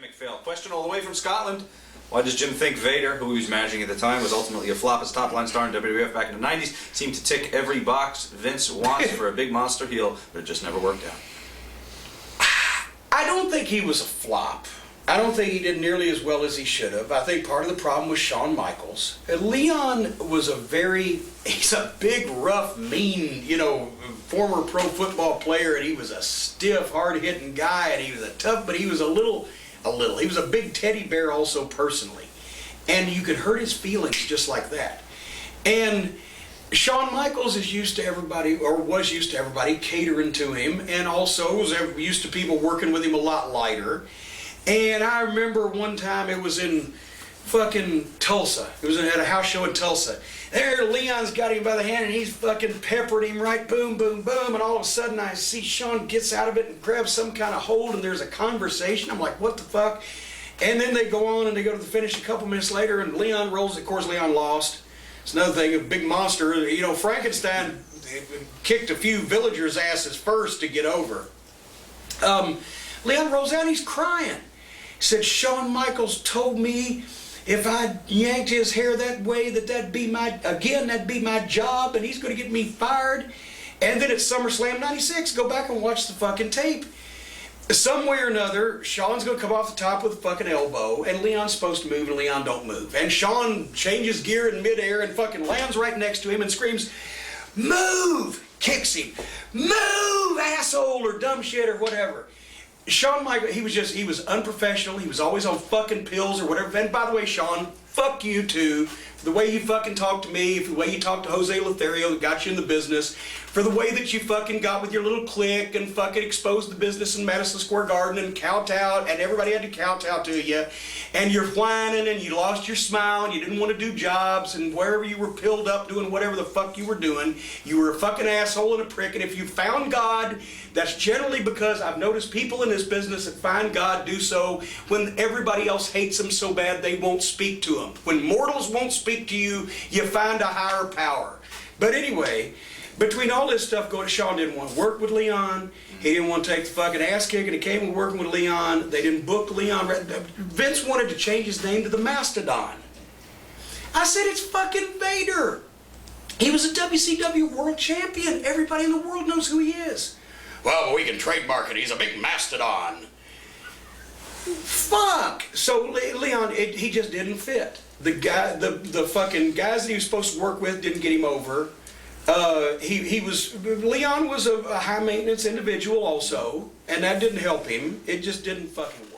Gimmick fail. Question all the way from Scotland. Why does Jim think Vader, who he was managing at the time, was ultimately a flop as top line star in WWF back in the 90s, seemed to tick every box Vince wants for a big monster heel, but it just never worked out? I don't think he was a flop. I don't think he did nearly as well as he should have. I think part of the problem was Shawn Michaels. Leon was he's a big, rough, mean, former pro football player, and he was a stiff, hard-hitting guy, and he was a tough, but he was he was a big teddy bear also personally. And you could hurt his feelings just like that. And Shawn Michaels is used to everybody, or was used to everybody catering to him, and also was used to people working with him a lot lighter. And I remember one time it was in fucking Tulsa. It was at a house show in Tulsa. There, Leon's got him by the hand and he's fucking peppered him right, boom, boom, boom. And all of a sudden I see Shawn gets out of it and grabs some kind of hold and there's a conversation. I'm like, what the fuck? And then they go on and they go to the finish a couple minutes later and Leon rolls. Of course, Leon lost. It's another thing, a big monster. Frankenstein kicked a few villagers' asses first to get over. Leon rolls out and he's crying. He said, Shawn Michaels told me if I yanked his hair that way, that'd be my job, and he's going to get me fired. And then at SummerSlam 96, go back and watch the fucking tape. Some way or another, Shawn's going to come off the top with a fucking elbow, and Leon's supposed to move, and Leon don't move. And Shawn changes gear in midair and fucking lands right next to him and screams, move! Kicks him. Move, asshole, or dumb shit, or whatever. Shawn Michaels, he was unprofessional. He was always on fucking pills or whatever. And by the way, Shawn, fuck you too. For the way you fucking talked to me, for the way you talked to Jose Lothario that got you in the business, for the way that you fucking got with your little clique and fucking exposed the business in Madison Square Garden and kowtowed, and everybody had to kowtow to you, and you're whining and you lost your smile and you didn't want to do jobs, and wherever you were pilled up doing whatever the fuck you were doing, you were a fucking asshole and a prick. And if you found God, that's generally because I've noticed people in this business that find God do so when everybody else hates them so bad they won't speak to them. When mortals won't speak to you, you find a higher power. But anyway, between all this stuff going, Shawn didn't want to work with Leon. He didn't want to take the fucking ass kick, and he came with working with Leon. They didn't book Leon. Vince wanted to change his name to the Mastodon. I said, it's fucking Vader. He was a WCW world champion. Everybody in the world knows who he is. Well, we can trademark it. He's a big mastodon. Fuck. So Leon, he just didn't fit. The fucking guys that he was supposed to work with didn't get him over. Leon was a high maintenance individual also, and that didn't help him. It just didn't fucking work.